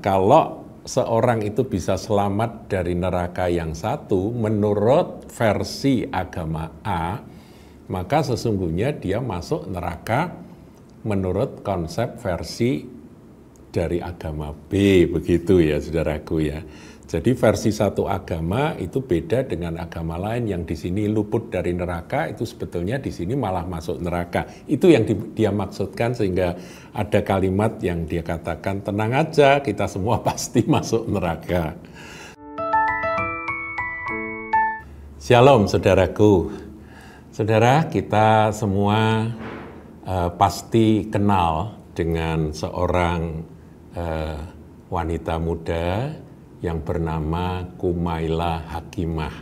Kalau seorang itu bisa selamat dari neraka yang satu menurut versi agama A, maka sesungguhnya dia masuk neraka menurut konsep versi dari agama B, begitu ya saudaraku ya. Jadi versi satu agama itu beda dengan agama lain yang di sini luput dari neraka, itu sebetulnya di sini malah masuk neraka. Itu yang dia maksudkan, sehingga ada kalimat yang dia katakan, tenang aja kita semua pasti masuk neraka. Shalom saudaraku. Saudara, kita semua pasti kenal dengan seorang wanita muda yang bernama Kumaila Hakimah.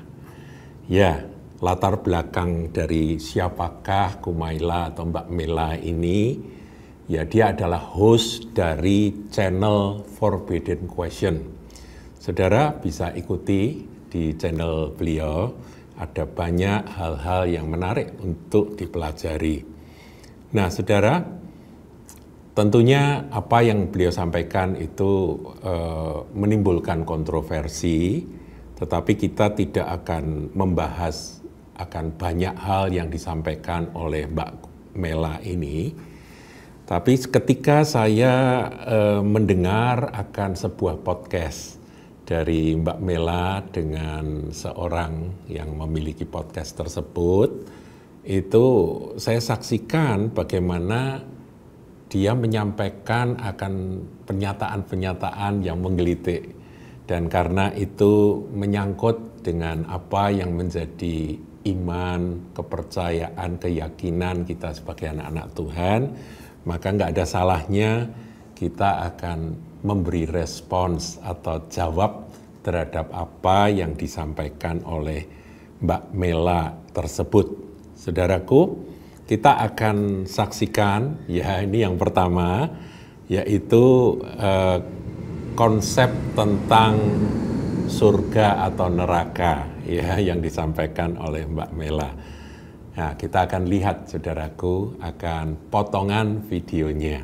Ya, latar belakang dari siapakah Kumaila atau Mbak Mela ini, ya dia adalah host dari channel Forbidden Question. Saudara bisa ikuti di channel beliau, ada banyak hal-hal yang menarik untuk dipelajari. Nah saudara, tentunya apa yang beliau sampaikan itu menimbulkan kontroversi, tetapi kita tidak akan membahas akan banyak hal yang disampaikan oleh Mbak Mela ini. Tapi ketika saya mendengar akan sebuah podcast dari Mbak Mela dengan seorang yang memiliki podcast tersebut, itu saya saksikan bagaimana dia menyampaikan akan pernyataan-pernyataan yang menggelitik, dan karena itu menyangkut dengan apa yang menjadi iman, kepercayaan, keyakinan kita sebagai anak-anak Tuhan, maka nggak ada salahnya kita akan memberi respons atau jawab terhadap apa yang disampaikan oleh Mbak Mela tersebut. Saudaraku, kita akan saksikan, ya ini yang pertama, yaitu konsep tentang surga atau neraka, ya yang disampaikan oleh Mbak Mela. Nah, kita akan lihat, saudaraku, akan potongan videonya.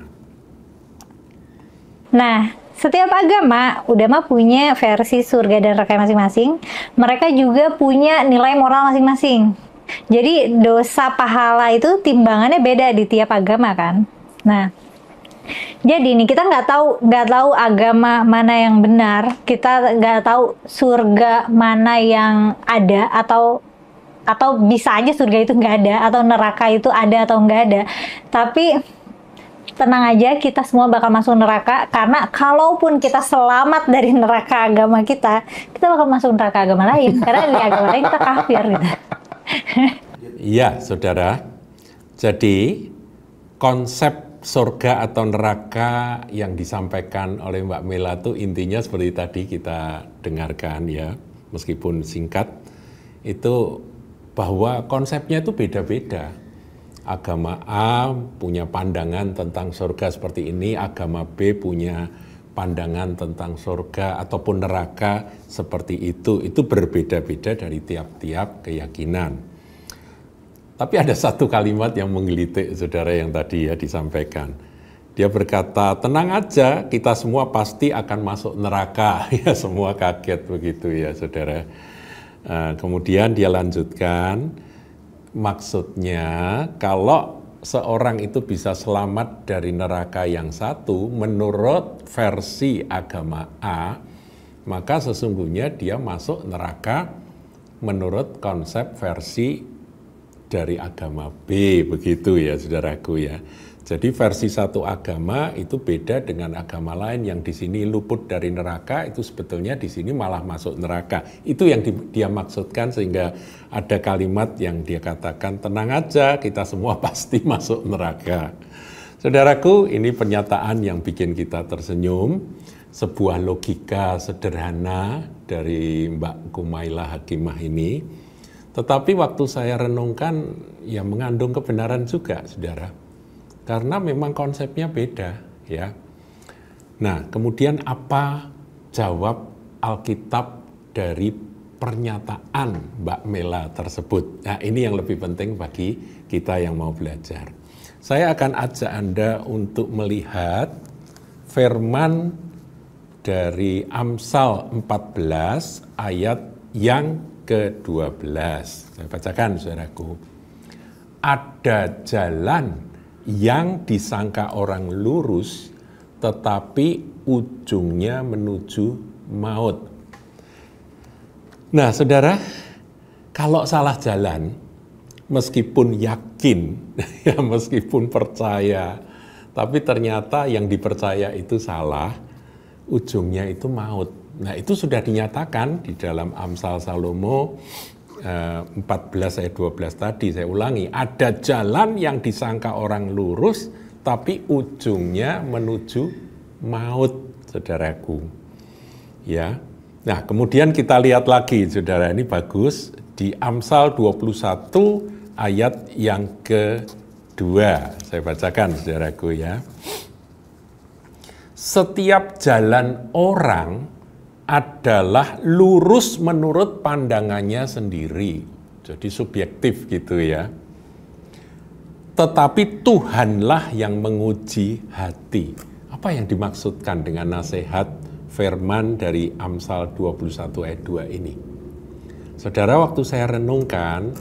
Nah, setiap agama udah punya versi surga dan neraka masing-masing. Mereka juga punya nilai moral masing-masing. Jadi dosa pahala itu timbangannya beda di tiap agama kan. Nah, jadi nih kita nggak tahu agama mana yang benar, kita nggak tahu surga mana yang ada, atau bisa aja surga itu nggak ada, atau neraka itu ada atau nggak ada. Tapi tenang aja, kita semua bakal masuk neraka, karena kalaupun kita selamat dari neraka agama kita bakal masuk neraka agama lain, karena di agama lain kita kafir gitu. Iya, saudara. Jadi konsep surga atau neraka yang disampaikan oleh Mbak Mela itu intinya seperti tadi kita dengarkan ya, meskipun singkat, itu bahwa konsepnya itu beda-beda. Agama A punya pandangan tentang surga seperti ini, agama B punya pandangan tentang surga ataupun neraka seperti itu berbeda-beda dari tiap-tiap keyakinan. Tapi ada satu kalimat yang menggelitik, saudara, yang tadi ya disampaikan. Dia berkata, tenang aja, kita semua pasti akan masuk neraka. Ya semua kaget begitu ya, saudara. Kemudian dia lanjutkan, maksudnya kalau seorang itu bisa selamat dari neraka yang satu menurut versi agama A, maka sesungguhnya dia masuk neraka menurut konsep versi dari agama B, begitu ya saudaraku ya. Jadi versi satu agama itu beda dengan agama lain yang di sini luput dari neraka, itu sebetulnya di sini malah masuk neraka. Itu yang dia maksudkan, sehingga ada kalimat yang dia katakan, tenang aja kita semua pasti masuk neraka. Saudaraku, ini pernyataan yang bikin kita tersenyum, sebuah logika sederhana dari Mbak Kumaila Hakimah ini. Tetapi waktu saya renungkan, ya mengandung kebenaran juga, saudara. Karena memang konsepnya beda, ya. Nah, kemudian apa jawab Alkitab dari pernyataan Mbak Mela tersebut? Nah, ini yang lebih penting bagi kita yang mau belajar. Saya akan ajak Anda untuk melihat firman dari Amsal 14 ayat yang ke-12. Saya bacakan, saudaraku. Ada jalan yang disangka orang lurus, tetapi ujungnya menuju maut. Nah, saudara, kalau salah jalan, meskipun yakin, ya meskipun percaya, tapi ternyata yang dipercaya itu salah, ujungnya itu maut. Nah, itu sudah dinyatakan di dalam Amsal Salomo 14 ayat 12 tadi. Saya ulangi, ada jalan yang disangka orang lurus, tapi ujungnya menuju maut, saudaraku. Ya. Nah, kemudian kita lihat lagi, saudara, ini bagus, di Amsal 21 ayat yang kedua. Saya bacakan, saudaraku, ya. Setiap jalan orang adalah lurus menurut pandangannya sendiri. Jadi subjektif gitu ya. Tetapi Tuhanlah yang menguji hati. Apa yang dimaksudkan dengan nasihat firman dari Amsal 21 ayat 2 ini? Saudara, waktu saya renungkan,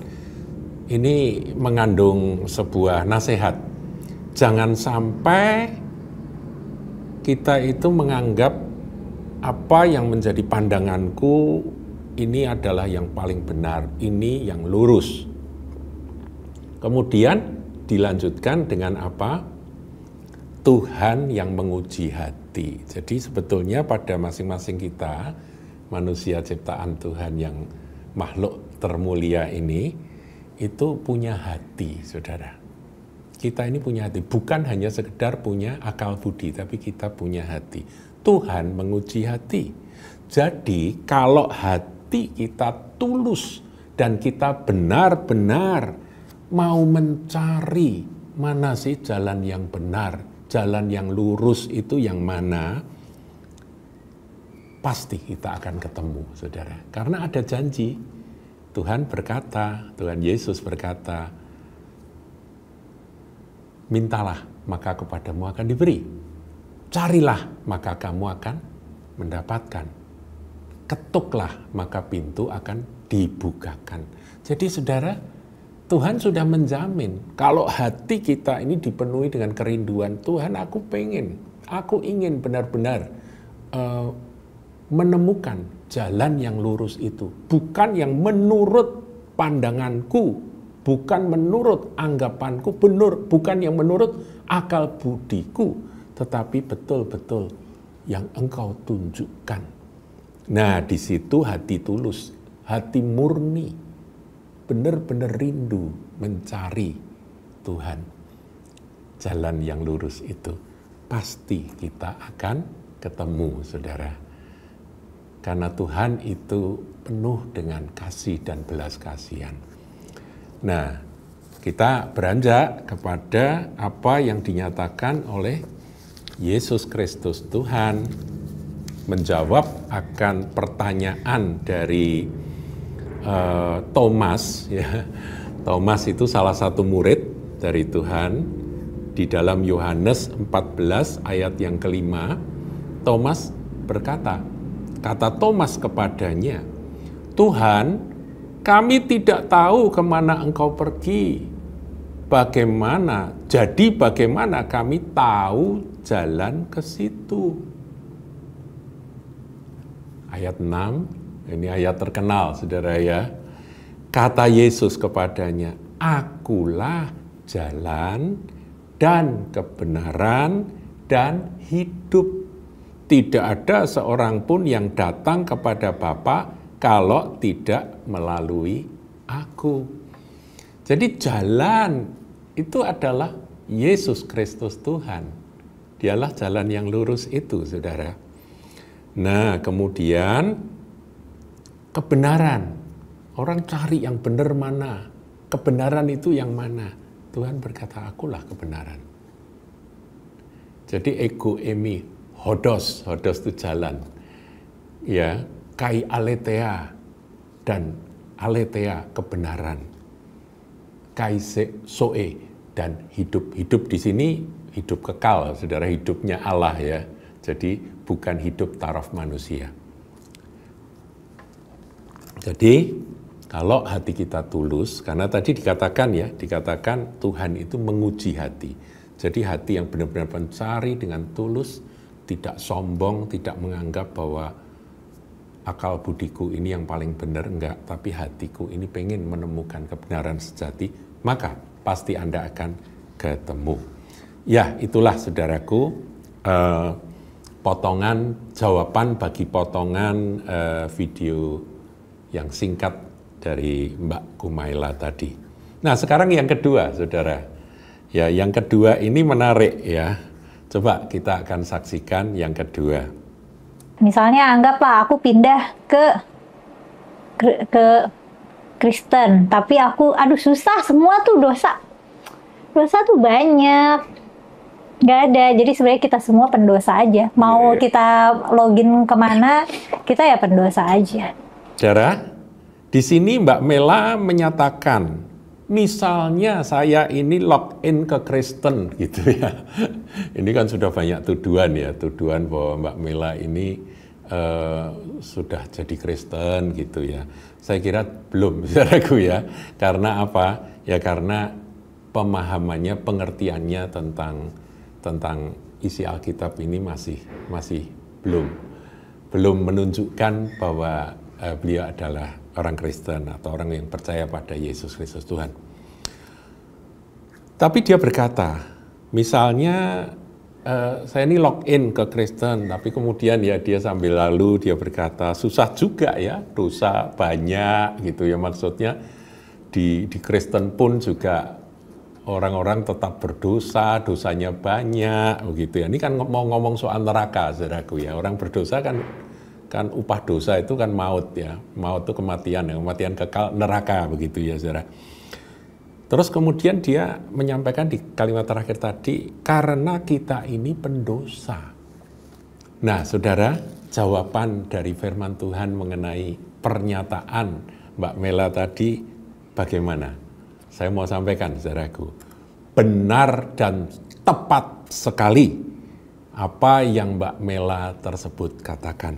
ini mengandung sebuah nasihat. Jangan sampai kita itu menganggap apa yang menjadi pandanganku ini adalah yang paling benar, ini yang lurus. Kemudian dilanjutkan dengan apa? Tuhan yang menguji hati. Jadi sebetulnya pada masing-masing kita, manusia ciptaan Tuhan yang makhluk termulia ini, itu punya hati, saudara. Kita ini punya hati, bukan hanya sekedar punya akal budi, tapi kita punya hati. Tuhan menguji hati. Jadi kalau hati kita tulus dan kita benar-benar mau mencari mana sih jalan yang benar, jalan yang lurus itu yang mana, pasti kita akan ketemu, saudara. Karena ada janji. Tuhan berkata, Tuhan Yesus berkata, mintalah maka kepadamu akan diberi. Carilah maka kamu akan mendapatkan. Ketuklah maka pintu akan dibukakan. Jadi saudara, Tuhan sudah menjamin kalau hati kita ini dipenuhi dengan kerinduan, Tuhan aku ingin benar-benar menemukan jalan yang lurus itu. Bukan yang menurut pandanganku, bukan menurut anggapanku, bukan yang menurut akal budiku, tetapi betul-betul yang Engkau tunjukkan. Nah, di situ hati tulus, hati murni, benar-benar rindu mencari Tuhan. Jalan yang lurus itu pasti kita akan ketemu, saudara. Karena Tuhan itu penuh dengan kasih dan belas kasihan. Nah, kita beranjak kepada apa yang dinyatakan oleh Yesus Kristus Tuhan, menjawab akan pertanyaan dari Thomas. Ya. Thomas itu salah satu murid dari Tuhan. Di dalam Yohanes 14 ayat yang kelima, Thomas berkata, kata Thomas kepadanya, Tuhan, kami tidak tahu kemana Engkau pergi. Bagaimana kami tahu jalan ke situ? Ayat 6, ini ayat terkenal, saudara ya. Kata Yesus kepadanya, akulah jalan dan kebenaran dan hidup. Tidak ada seorang pun yang datang kepada Bapa kalau tidak melalui aku. Jadi jalan itu adalah Yesus Kristus Tuhan. Dialah jalan yang lurus itu, saudara. Nah, kemudian kebenaran. Orang cari yang benar mana? Kebenaran itu yang mana? Tuhan berkata, akulah kebenaran. Jadi ego emi, hodos itu jalan. Ya, kai aletheia dan aletheia kebenaran. Kai soe dan hidup. Hidup di sini hidup kekal, saudara, hidupnya Allah ya. Jadi bukan hidup taraf manusia. Jadi kalau hati kita tulus, karena tadi dikatakan Tuhan itu menguji hati. Jadi hati yang benar-benar mencari dengan tulus, tidak sombong, tidak menganggap bahwa akal budiku ini yang paling benar, enggak. Tapi hatiku ini pengen menemukan kebenaran sejati, maka pasti Anda akan ketemu. Ya, itulah saudaraku, potongan jawaban bagi potongan video yang singkat dari Mbak Kumaila tadi. Nah, sekarang yang kedua, saudara. Ya, yang kedua ini menarik ya. Coba kita akan saksikan yang kedua. Misalnya anggaplah aku pindah ke Kristen, tapi aku susah, semua tuh dosa tuh banyak, nggak ada. Jadi sebenarnya kita semua pendosa aja. Mau kita login kemana, kita ya pendosa aja. Saudara, di sini Mbak Mela menyatakan, misalnya saya ini login ke Kristen gitu ya. Ini kan sudah banyak tuduhan bahwa Mbak Mela ini sudah jadi Kristen gitu ya. Saya kira belum, saudaraku ya. Karena apa? Ya karena pemahamannya, pengertiannya tentang isi Alkitab ini masih belum menunjukkan bahwa beliau adalah orang Kristen atau orang yang percaya pada Yesus Kristus Tuhan. Tapi dia berkata, misalnya saya ini login ke Kristen, tapi kemudian ya dia sambil lalu dia berkata, susah juga ya, dosa banyak gitu ya, maksudnya di Kristen pun juga orang-orang tetap berdosa, dosanya banyak begitu ya. Ini kan mau ngomong soal neraka, saudaraku ya. Orang berdosa kan upah dosa itu kan maut ya. Maut itu kematian ya, kematian kekal, neraka begitu ya, saudara. Terus kemudian dia menyampaikan di kalimat terakhir tadi, karena kita ini pendosa. Nah, saudara, jawaban dari firman Tuhan mengenai pernyataan Mbak Mela tadi bagaimana? Saya mau sampaikan, saudaraku, benar dan tepat sekali apa yang Mbak Mela tersebut katakan.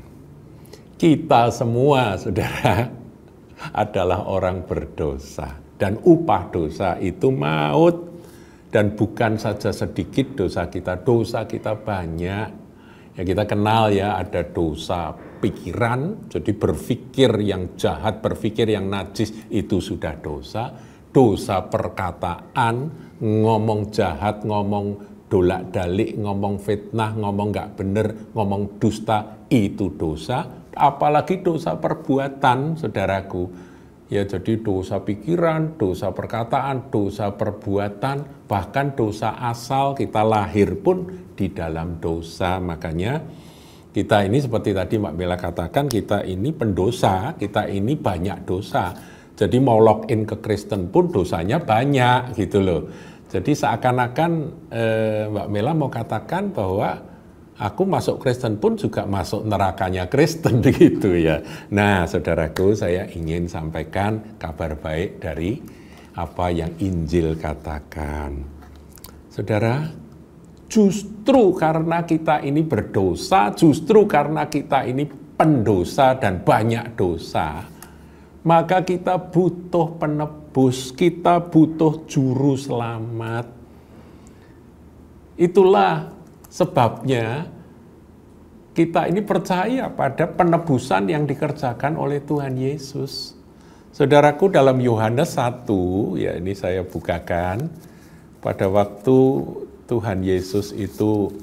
Kita semua, saudara, adalah orang berdosa. Dan upah dosa itu maut. Dan bukan saja sedikit dosa kita banyak. Ya kita kenal ya, ada dosa pikiran, jadi berpikir yang jahat, berpikir yang najis, itu sudah dosa. Dosa perkataan, ngomong jahat, ngomong dolak-dalik, ngomong fitnah, ngomong nggak bener, ngomong dusta, itu dosa. Apalagi dosa perbuatan, saudaraku. Ya jadi dosa pikiran, dosa perkataan, dosa perbuatan, bahkan dosa asal, kita lahir pun di dalam dosa. Makanya kita ini seperti tadi Mbak Bella katakan, kita ini pendosa, kita ini banyak dosa. Jadi mau login ke Kristen pun dosanya banyak gitu loh. Jadi seakan-akan Mbak Mela mau katakan bahwa aku masuk Kristen pun juga masuk nerakanya Kristen begitu ya. Nah, saudaraku, saya ingin sampaikan kabar baik dari apa yang Injil katakan. Saudara, justru karena kita ini berdosa, justru karena kita ini pendosa dan banyak dosa, maka kita butuh penebus, kita butuh juru selamat. Itulah sebabnya kita ini percaya pada penebusan yang dikerjakan oleh Tuhan Yesus. Saudaraku, dalam Yohanes 1, ya ini saya bukakan, pada waktu Tuhan Yesus itu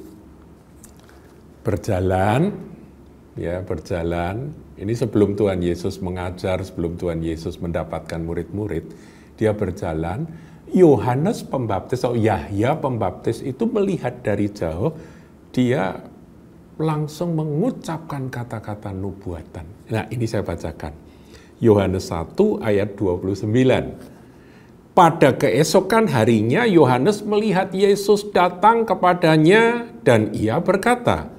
berjalan, ini sebelum Tuhan Yesus mengajar, sebelum Tuhan Yesus mendapatkan murid-murid, dia berjalan. Yohanes Pembaptis atau Yahya Pembaptis itu melihat dari jauh, dia langsung mengucapkan kata-kata nubuatan. Nah, ini saya bacakan. Yohanes 1 ayat 29. Pada keesokan harinya Yohanes melihat Yesus datang kepadanya dan ia berkata,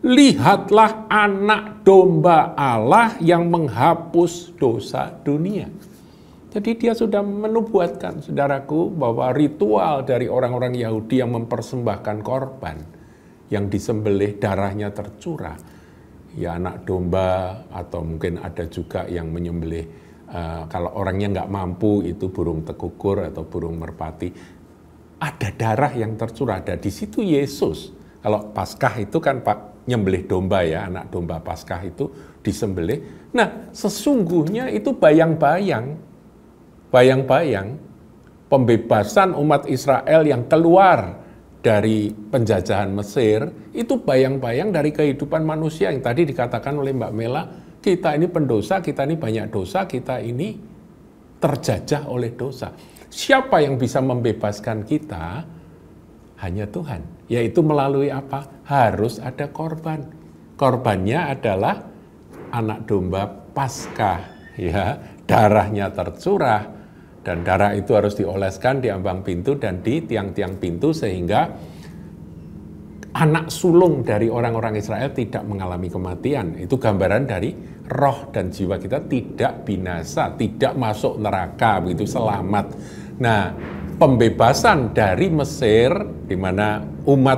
"Lihatlah anak domba Allah yang menghapus dosa dunia." Jadi dia sudah menubuatkan, saudaraku, bahwa ritual dari orang-orang Yahudi yang mempersembahkan korban, yang disembelih darahnya tercurah. Ya anak domba, atau mungkin ada juga yang menyembelih kalau orangnya nggak mampu itu burung tekukur atau burung merpati. Ada darah yang tercurah, ada di situ Yesus. Kalau Paskah itu kan Pak nyembelih domba ya, anak domba Paskah itu disembelih. Nah, sesungguhnya itu bayang-bayang pembebasan umat Israel yang keluar dari penjajahan Mesir, itu bayang-bayang dari kehidupan manusia yang tadi dikatakan oleh Mbak Mela, kita ini pendosa, kita ini banyak dosa, kita ini terjajah oleh dosa. Siapa yang bisa membebaskan kita? Hanya Tuhan. Yaitu melalui apa? Harus ada korban. Korbannya adalah anak domba Paskah, ya, darahnya tercurah. Dan darah itu harus dioleskan di ambang pintu dan di tiang-tiang pintu sehingga anak sulung dari orang-orang Israel tidak mengalami kematian. Itu gambaran dari roh dan jiwa kita tidak binasa, tidak masuk neraka, begitu, selamat. Nah, pembebasan dari Mesir, di mana umat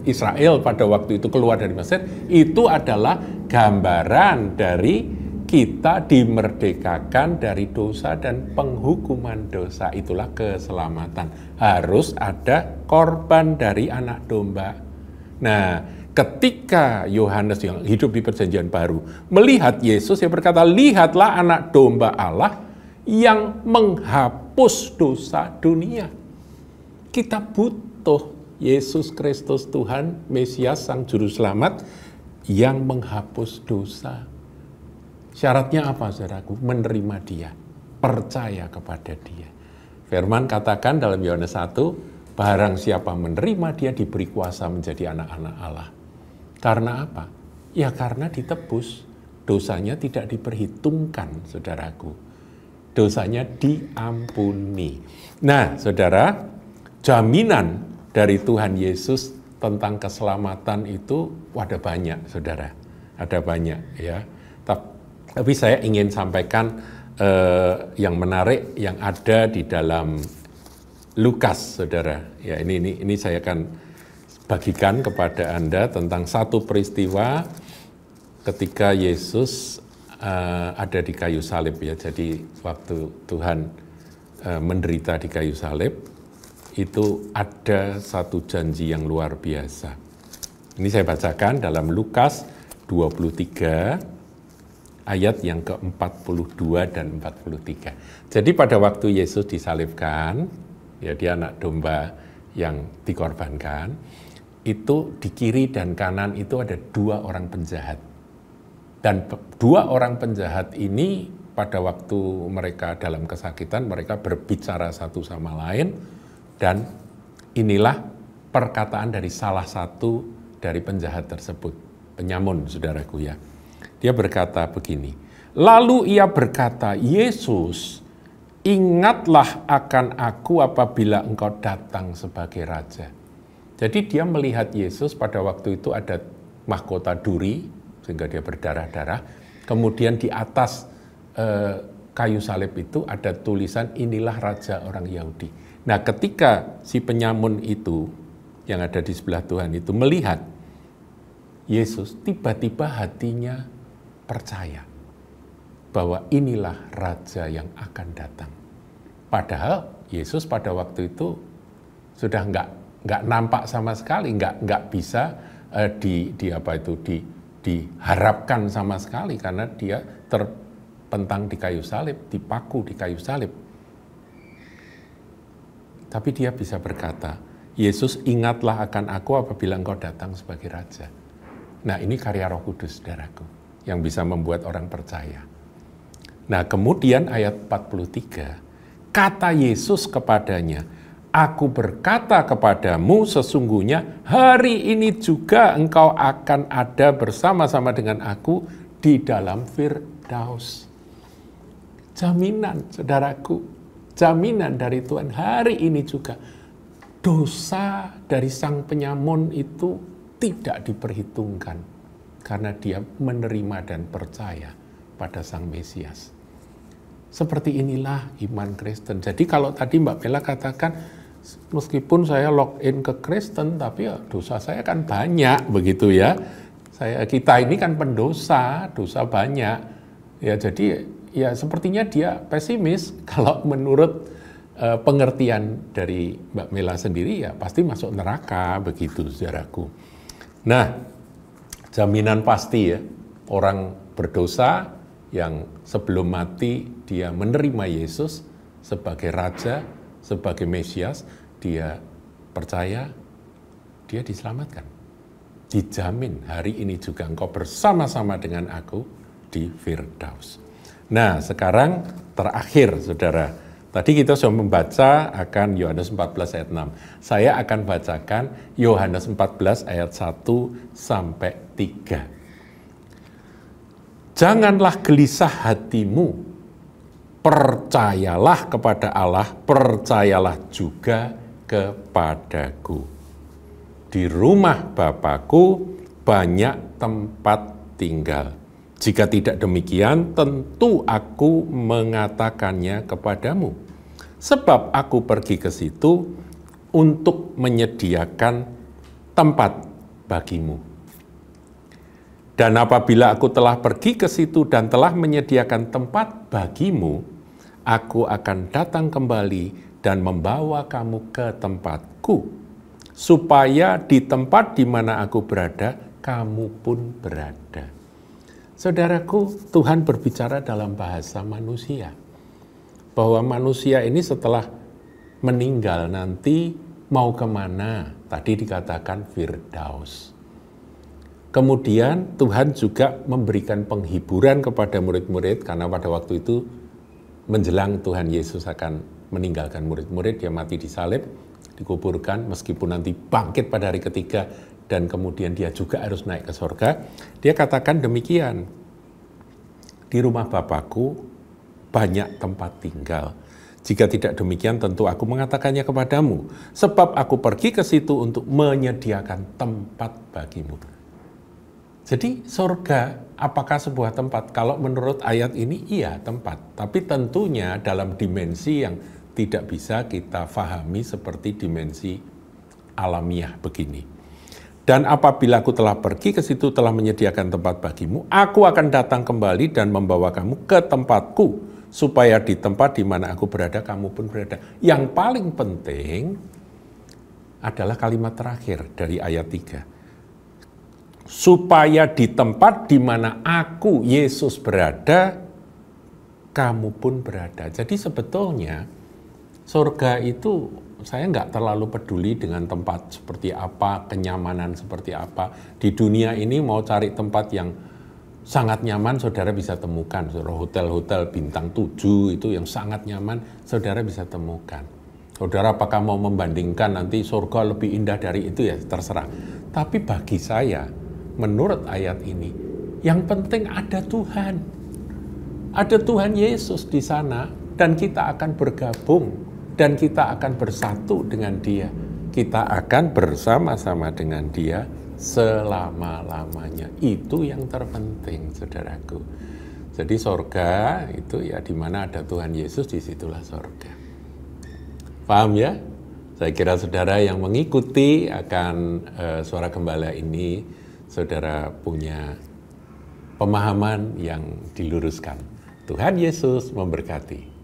Israel pada waktu itu keluar dari Mesir, itu adalah gambaran dari kita dimerdekakan dari dosa dan penghukuman dosa. Itulah keselamatan. Harus ada korban dari anak domba. Nah, ketika Yohanes yang hidup di perjanjian baru melihat Yesus, dia berkata, lihatlah anak domba Allah yang menghapus dosa dunia. Kita butuh Yesus Kristus Tuhan, Mesias, Sang Juru Selamat yang menghapus dosa. Syaratnya apa, saudaraku? Menerima Dia, percaya kepada Dia. Firman katakan dalam Yohanes 1, barang siapa menerima Dia diberi kuasa menjadi anak-anak Allah. Karena apa? Ya karena ditebus, dosanya tidak diperhitungkan, saudaraku. Dosanya diampuni. Nah, saudara, jaminan dari Tuhan Yesus tentang keselamatan itu ada banyak, saudara. Ada banyak, ya. Tapi saya ingin sampaikan yang menarik yang ada di dalam Lukas, saudara. Ya, ini saya akan bagikan kepada Anda tentang satu peristiwa ketika Yesus ada di kayu salib, ya. Jadi waktu Tuhan menderita di kayu salib, itu ada satu janji yang luar biasa. Ini saya bacakan dalam Lukas 23 ayat yang ke-42 dan 43. Jadi pada waktu Yesus disalibkan, ya, dia anak domba yang dikorbankan, itu di kiri dan kanan itu ada 2 orang penjahat. Dan 2 orang penjahat ini pada waktu mereka dalam kesakitan, mereka berbicara satu sama lain, dan inilah perkataan dari salah satu dari penjahat tersebut, penyamun, saudaraku, ya. Dia berkata begini, lalu ia berkata, Yesus, ingatlah akan aku apabila engkau datang sebagai raja. Jadi dia melihat Yesus pada waktu itu ada mahkota duri, sehingga dia berdarah-darah. Kemudian di atas kayu salib itu ada tulisan, inilah raja orang Yahudi. Nah, ketika si penyamun itu, yang ada di sebelah Tuhan itu, melihat Yesus, tiba-tiba hatinya percaya bahwa inilah raja yang akan datang. Padahal Yesus pada waktu itu sudah nggak nampak sama sekali, nggak bisa diharapkan sama sekali karena dia terpentang di kayu salib, dipaku di kayu salib. Tapi dia bisa berkata, Yesus, ingatlah akan aku apabila engkau datang sebagai raja. Nah, ini karya Roh Kudus, saudaraku, yang bisa membuat orang percaya. Nah, kemudian ayat 43, kata Yesus kepadanya, aku berkata kepadamu sesungguhnya hari ini juga engkau akan ada bersama-sama dengan aku di dalam Firdaus. Jaminan, saudaraku, jaminan dari Tuhan hari ini juga. Dosa dari sang penyamun itu tidak diperhitungkan karena dia menerima dan percaya pada Sang Mesias. Seperti inilah iman Kristen. Jadi kalau tadi Mbak Bella katakan meskipun saya login ke Kristen, tapi ya dosa saya kan banyak begitu ya. Kita ini kan pendosa, dosa banyak. Ya jadi ya sepertinya dia pesimis kalau menurut pengertian dari Mbak Mela sendiri ya pasti masuk neraka begitu saudaraku. Nah, jaminan pasti ya orang berdosa yang sebelum mati dia menerima Yesus sebagai Raja, sebagai Mesias, dia percaya, dia diselamatkan. Dijamin hari ini juga engkau bersama-sama dengan aku di Firdaus. Nah, sekarang terakhir saudara, tadi kita sudah membaca akan Yohanes 14 ayat 6. Saya akan bacakan Yohanes 14 ayat 1 sampai 3. Janganlah gelisah hatimu, percayalah kepada Allah, percayalah juga kepadaku. Di rumah Bapakku banyak tempat tinggal. Jika tidak demikian, tentu aku mengatakannya kepadamu. Sebab aku pergi ke situ untuk menyediakan tempat bagimu. Dan apabila aku telah pergi ke situ dan telah menyediakan tempat bagimu, aku akan datang kembali dan membawa kamu ke tempatku, supaya di tempat di mana aku berada, kamu pun berada. Saudaraku, Tuhan berbicara dalam bahasa manusia, bahwa manusia ini setelah meninggal nanti mau kemana? Tadi dikatakan Firdaus. Kemudian Tuhan juga memberikan penghiburan kepada murid-murid, karena pada waktu itu menjelang Tuhan Yesus akan meninggalkan murid-murid, dia mati disalib, dikuburkan, meskipun nanti bangkit pada hari ketiga, dan kemudian dia juga harus naik ke surga. Dia katakan demikian, di rumah Bapakku banyak tempat tinggal. Jika tidak demikian, tentu aku mengatakannya kepadamu, sebab aku pergi ke situ untuk menyediakan tempat bagimu. Jadi surga apakah sebuah tempat? Kalau menurut ayat ini iya tempat, tapi tentunya dalam dimensi yang tidak bisa kita fahami seperti dimensi alamiah begini. Dan apabila aku telah pergi ke situ, telah menyediakan tempat bagimu, aku akan datang kembali dan membawa kamu ke tempatku, supaya di tempat di mana aku berada, kamu pun berada. Yang paling penting adalah kalimat terakhir dari ayat 3. Supaya di tempat di mana aku, Yesus, berada, kamu pun berada. Jadi sebetulnya surga itu saya nggak terlalu peduli dengan tempat seperti apa, kenyamanan seperti apa. Di dunia ini mau cari tempat yang sangat nyaman, saudara bisa temukan. Hotel-hotel bintang 7 itu yang sangat nyaman, saudara bisa temukan. Saudara apakah mau membandingkan nanti surga lebih indah dari itu, ya terserah. Tapi bagi saya, menurut ayat ini, yang penting ada Tuhan. Ada Tuhan Yesus di sana, dan kita akan bergabung, dan kita akan bersatu dengan Dia. Kita akan bersama-sama dengan Dia selama-lamanya. Itu yang terpenting, saudaraku. Jadi surga itu ya di mana ada Tuhan Yesus, disitulah surga. Paham ya? Saya kira saudara yang mengikuti akan Suara Gembala ini, saudara punya pemahaman yang diluruskan. Tuhan Yesus memberkati.